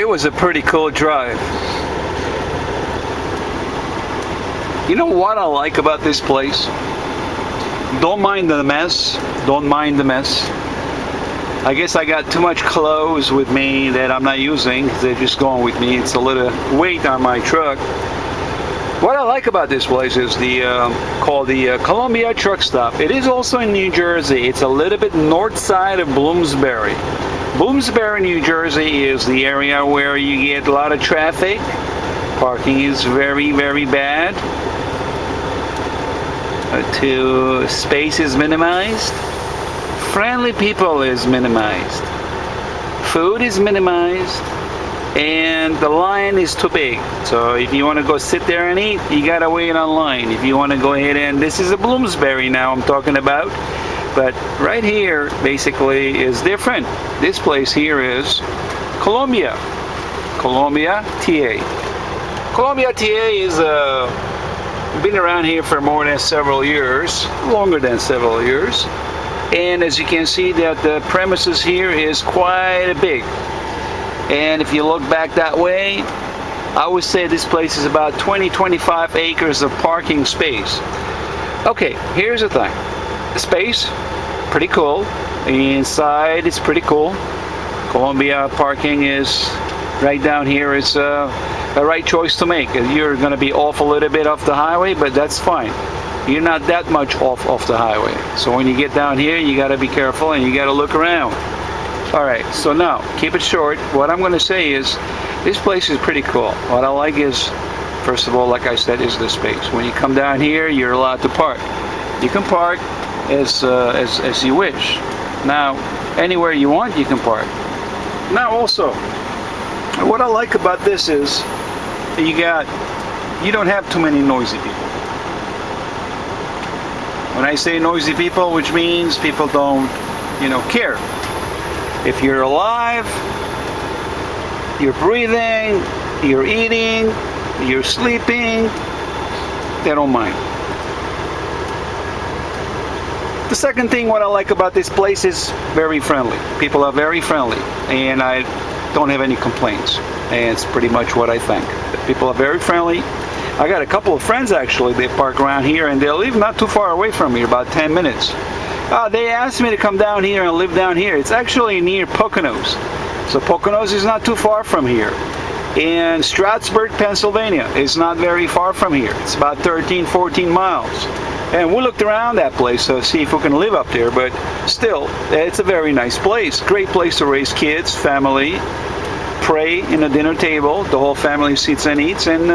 It was a pretty cool drive. You know what I like about this place? Don't mind the mess. Don't mind the mess. I guess I got too much clothes with me that I'm not using. They're just going with me. It's a little weight on my truck. What I like about this place is called the Columbia Truck Stop. It is also in New Jersey. It's a little bit north side of Bloomsbury. Bloomsbury, New Jersey is the area where you get a lot of traffic. Parking is very, very bad. Space is minimized. Friendly people is minimized. Food is minimized. And the line is too big. So if you want to go sit there and eat, you gotta wait online. If you want to go ahead and, this is a Bloomsbury now I'm talking about. But right here basically is different. This place here is Columbia TA. Columbia TA is been around here for more than several years, longer than several years. And as you can see that the premises here is quite big. And if you look back that way, I would say this place is about 20-25 acres of parking space. Okay, here's the thing. The space, pretty cool. Inside it's pretty cool. Columbia parking is right down here. It's a right choice to make. You're going to be off a little bit off the highway, but that's fine. You're not that much off the highway. So when you get down here, you got to be careful and you got to look around. Alright, so now, keep it short. What I'm going to say is, this place is pretty cool. What I like is, first of all, like I said, is the space. When you come down here, you're allowed to park. You can park as you wish. Now, anywhere you want, you can park. Now also, what I like about this is, you don't have too many noisy people. When I say noisy people, which means people don't, care. If you're alive, you're breathing, you're eating, you're sleeping, they don't mind. The second thing what I like about this place is very friendly. People are very friendly and I don't have any complaints. And it's pretty much what I think. People are very friendly. I got a couple of friends actually, they park around here and they live not too far away from here, about 10 minutes. They asked me to come down here and live down here. It's actually near Poconos. So Poconos is not too far from here. And Stratford, Pennsylvania is not very far from here. It's about 13-14 miles. And we looked around that place to see if we can live up there, but still, it's a very nice place. Great place to raise kids, family, pray in a dinner table. The whole family sits and eats, and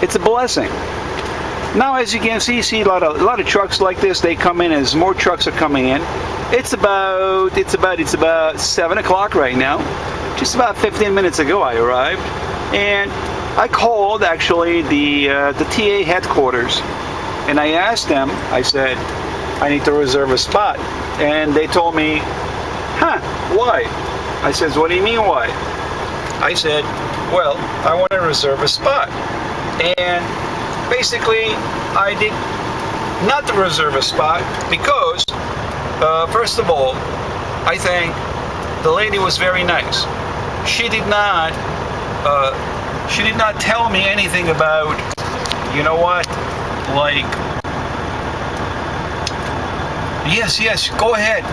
it's a blessing. Now, as you can see a lot of trucks like this. They come in as more trucks are coming in. It's about 7 o'clock right now. Just about 15 minutes ago, I arrived, and I called actually the TA headquarters, and I asked them. I said, I need to reserve a spot, and they told me, why? I said, what do you mean why? I said, well, I want to reserve a spot, and basically, I did not to reserve a spot because, first of all, I think the lady was very nice. She did not tell me anything about, like, yes, go ahead.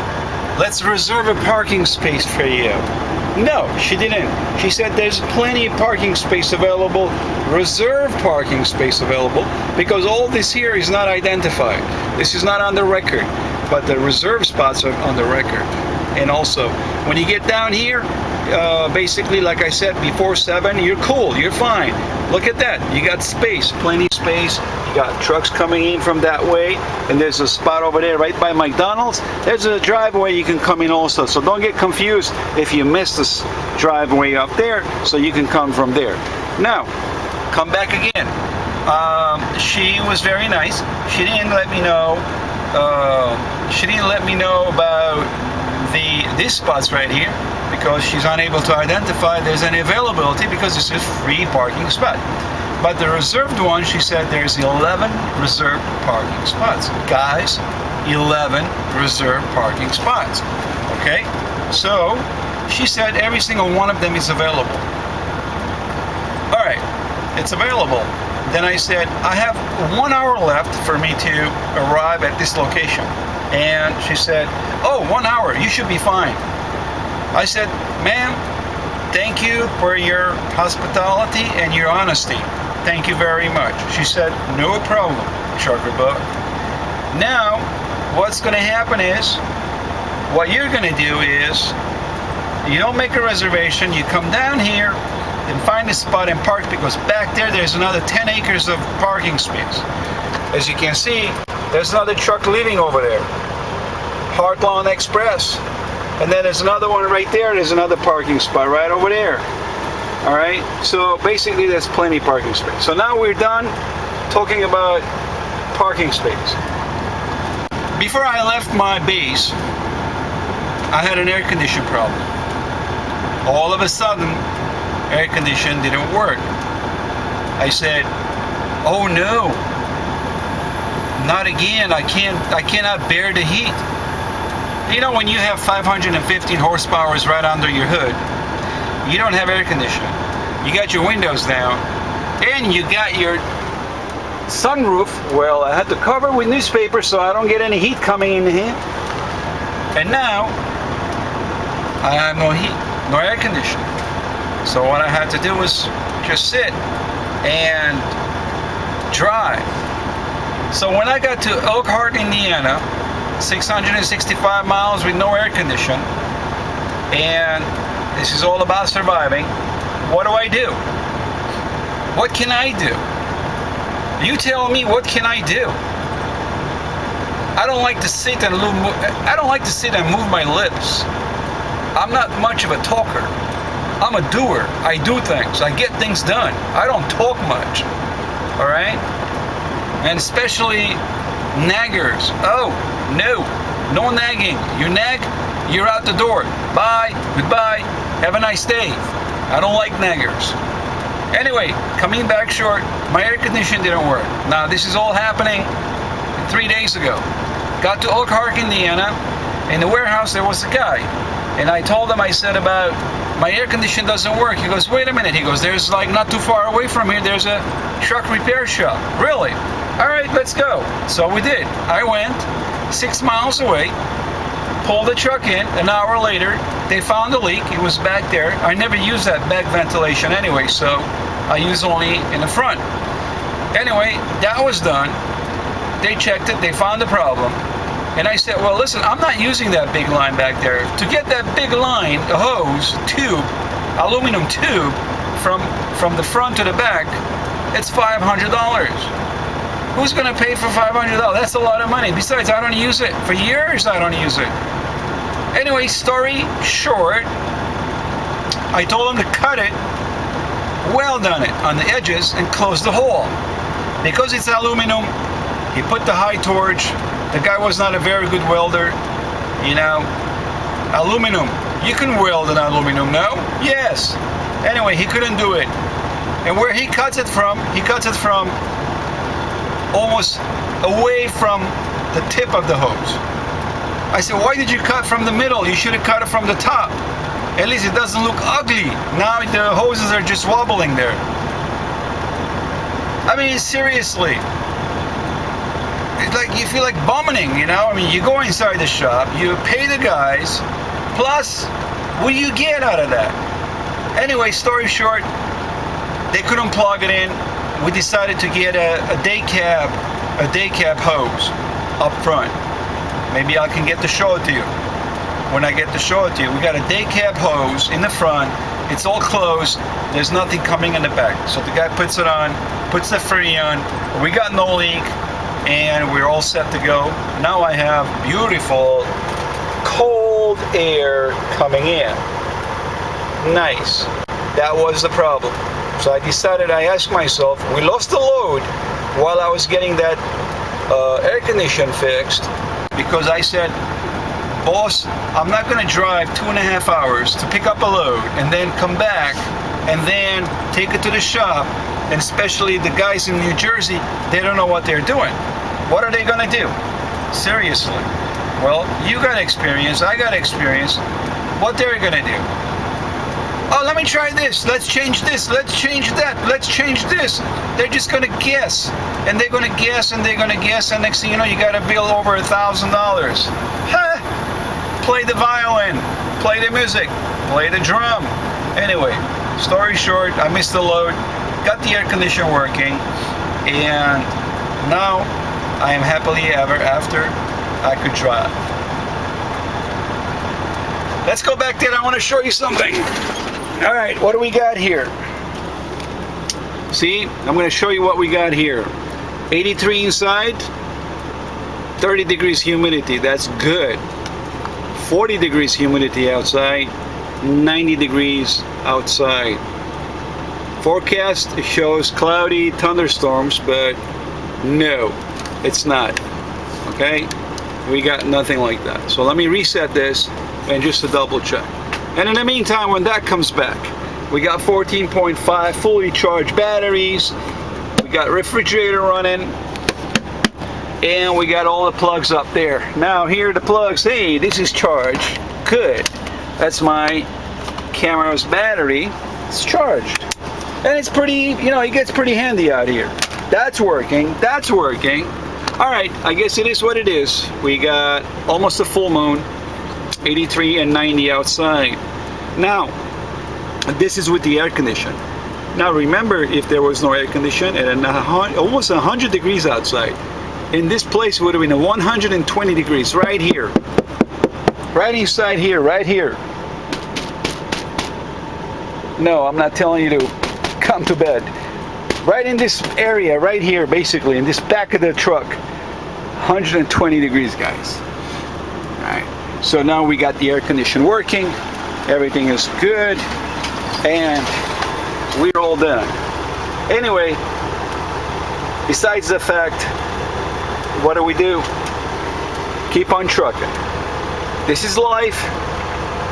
Let's reserve a parking space for you. No, she didn't. She said there's plenty of parking space available, reserve parking space available, because all this here is not identified. This is not on the record, but the reserve spots are on the record. And also, when you get down here, basically, like I said, before 7, you're cool, you're fine. Look at that, you got space, plenty of space. You got trucks coming in from that way, and there's a spot over there right by McDonald's. There's a driveway you can come in also, so don't get confused if you miss this driveway up there, so you can come from there. Now, come back again. She was very nice. She didn't let me know. About these spots right here, because she's unable to identify there's any availability because it's a free parking spot. But the reserved one, she said there's 11 reserved parking spots. Guys, 11 reserved parking spots. Okay? So, She said every single one of them is available. All right, it's available. Then I said, I have 1 hour left for me to arrive at this location. And she said, oh, 1 hour, you should be fine. I said, ma'am, thank you for your hospitality and your honesty. Thank you very much. She said, no problem, trucker buck. Now, what's going to happen is, what you're going to do is, you don't make a reservation, you come down here and find a spot and park, because back there's another 10 acres of parking space. As you can see, there's another truck leaving over there, Heartland Express. And then there's another one right there, there's another parking spot right over there. Alright, so basically there's plenty parking space. So now we're done talking about parking space. Before I left my base, I had an air conditioning problem. All of a sudden, air conditioning didn't work. I said, oh no, not again. I cannot bear the heat. You know, when you have 515 horsepower right under your hood, you don't have air conditioning. You got your windows down, and you got your sunroof. Well, I had to cover with newspaper so I don't get any heat coming in here. And now, I have no heat, no air conditioning. So what I had to do was just sit and drive. So when I got to Elkhart, Indiana, 665 miles with no air conditioning, and this is all about surviving, what do? What can I do? You tell me, what can I do? I don't like to sit and move my lips. I'm not much of a talker. I'm a doer. I do things. I get things done. I don't talk much. All right? And especially naggers. Oh, no nagging. You nag, you're out the door. Bye, goodbye, have a nice day. I don't like naggers. Anyway, coming back short, my air conditioning didn't work. Now, this is all happening 3 days ago. Got to Elkhart, Indiana. In the warehouse, there was a guy. And I told him, I said about, my air conditioning doesn't work. He goes, wait a minute. He goes, there's like not too far away from here, there's a truck repair shop. Really? All right, let's go. So we did. I went 6 miles away, pulled the truck in. An hour later, they found a leak. It was back there. I never use that back ventilation anyway, so I use only in the front. Anyway, that was done. They checked it. They found the problem. And I said, well, listen, I'm not using that big line back there. To get that big line, a hose, tube, aluminum tube, from the front to the back, it's $500. Who's going to pay for $500? That's a lot of money. Besides, I don't use it. For years, I don't use it. Anyway, story short, I told him to cut it, weld on it, on the edges, and close the hole. Because it's aluminum, he put the high torch. The guy was not a very good welder. You know, aluminum. You can weld an aluminum, no? Yes. Anyway, he couldn't do it. And where he cuts it from almost away from the tip of the hose. I said, why did you cut from the middle? You should have cut it from the top. At least it doesn't look ugly. Now the hoses are just wobbling there. I mean, seriously. It's like you feel like bumming, you know? I mean, you go inside the shop, you pay the guys, plus, what do you get out of that? Anyway, story short, they couldn't plug it in. We decided to get a day cab hose up front. Maybe I can get to show it to you. When I get to show it to you, we got a day cab hose in the front. It's all closed. There's nothing coming in the back. So the guy puts it on, puts the Freon. We got no leak, and we're all set to go. Now I have beautiful cold air coming in. Nice. That was the problem. So I decided, I asked myself, we lost the load while I was getting that air condition fixed, because I said, boss, I'm not going to drive 2.5 hours to pick up a load and then come back and then take it to the shop. And especially the guys in New Jersey, they don't know what they're doing. What are they going to do? Seriously. Well, you got experience, I got experience. What they're gonna do? Oh, let me try this. Let's change this. Let's change that. Let's change this. They're just gonna guess, and they're gonna guess, and they're gonna guess, and next thing you know, you got a bill over $1,000. Huh? Play the violin, play the music, play the drum. Anyway, story short, I missed the load, got the air conditioner working, and now I am happily ever after I could drive. Let's go back there. I want to show you something. All right, what do we got here? See, I'm going to show you what we got here. 83 inside, 30 degrees humidity. That's good. 40 degrees humidity outside, 90 degrees outside. Forecast shows cloudy thunderstorms, but no, it's not. Okay, we got nothing like that. So let me reset this and just to double check. And in the meantime, when that comes back, we got 14.5 fully charged batteries, we got refrigerator running, and we got all the plugs up there. Now here are the plugs. Hey, this is charged. Good. That's my camera's battery. It's charged. And it's pretty, you know, it gets pretty handy out here. That's working. That's working. All right, I guess it is what it is. We got almost a full moon, 83 and 90 outside. Now, this is with the air condition. Now remember, if there was no air condition and almost 100 degrees outside, in this place would have been 120 degrees right here. Right inside here, right here. No, I'm not telling you to come to bed. Right in this area, right here, basically, in this back of the truck. 120 degrees, guys. Alright, so now we got the air conditioner working. Everything is good. And we're all done. Anyway, besides the fact, what do? Keep on trucking. This is life.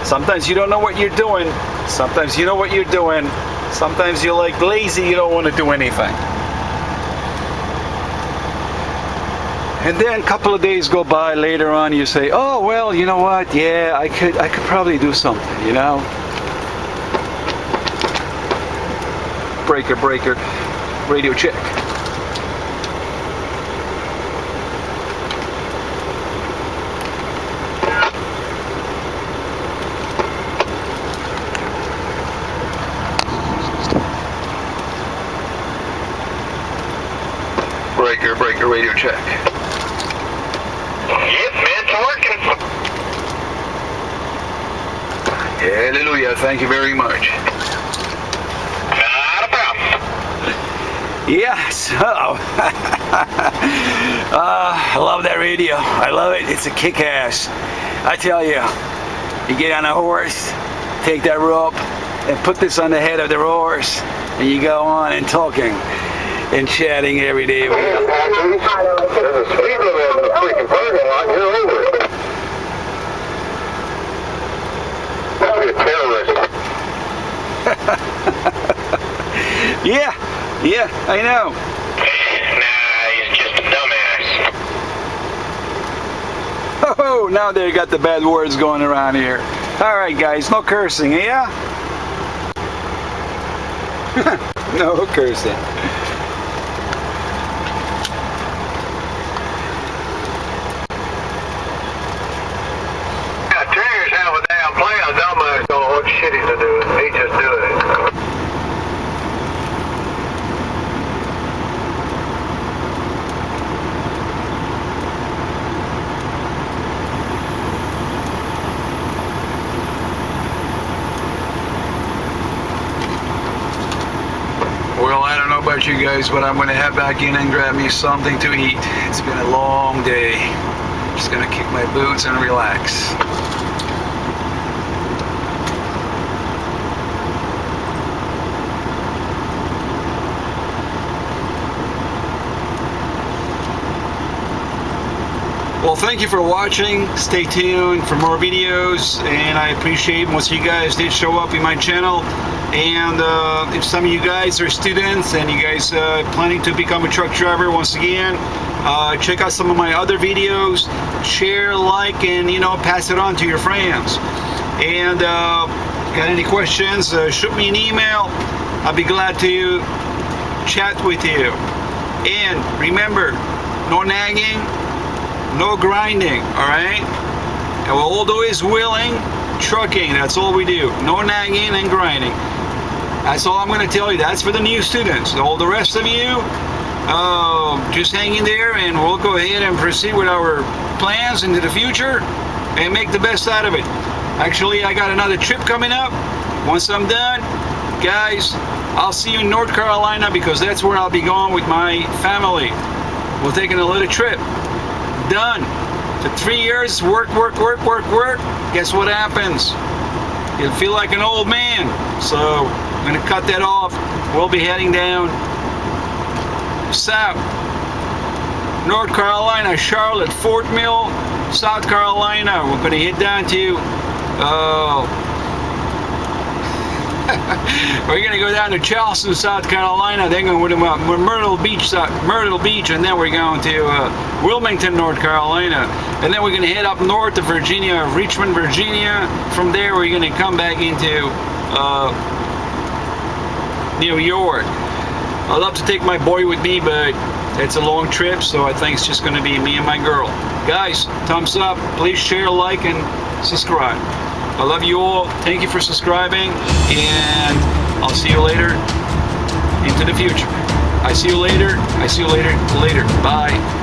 Sometimes you don't know what you're doing. Sometimes you know what you're doing. Sometimes you're like lazy, you don't want to do anything. And then a couple of days go by later on, you say, oh well, you know what, yeah, I could probably do something, you know. Breaker, radio check. Breaker, radio check. Yep, man, it's working. Hallelujah, thank you very much. Not a problem. Yeah, so, I love that radio. I love it. It's a kick-ass. I tell you, you get on a horse, take that rope, and put this on the head of the horse, and you go on and talking and chatting every day. There's a speed limit in the freaking parking lot. You're over it. Must be a terrorist. Yeah, I know. Nah, he's just a dumbass. Oh, now they got the bad words going around here. All right, guys, no cursing, yeah? No cursing. Yeah, Terriers have a damn play. A dumbass don't know what shit he's doing. He just doing it. Well, I don't know about you guys, but I'm going to head back in and grab me something to eat. It's been a long day. Just going to kick my boots and relax. Well, thank you for watching. Stay tuned for more videos, and I appreciate most of you guys did show up in my channel. And if some of you guys are students and you guys planning to become a truck driver, once again, Check out some of my other videos. Share, like, and pass it on to your friends. And got any questions? Shoot me an email. I'll be glad to chat with you. And remember, no nagging, no grinding. All right. And although is willing, trucking. That's all we do. No nagging and grinding. That's all I'm going to tell you. That's for the new students. All the rest of you, just hang in there, and we'll go ahead and proceed with our plans into the future and make the best out of it. Actually, I got another trip coming up. Once I'm done, guys, I'll see you in North Carolina, because that's where I'll be going with my family. We're taking a little trip. Done. The 3 years, work. Guess what happens? You'll feel like an old man. So I'm going to cut that off. We'll be heading down south. North Carolina, Charlotte, Fort Mill, South Carolina. We're going to head down to we're going to go down to Charleston, South Carolina. Then going to Myrtle Beach, and then we're going to Wilmington, North Carolina. And then we're going to head up north to Virginia, Richmond, Virginia. From there, we're going to come back into New York. I'd love to take my boy with me, but it's a long trip, so I think it's just going to be me and my girl. Guys, thumbs up. Please share, like, and subscribe. I love you all. Thank you for subscribing, and I'll see you later into the future. I see you later. Bye.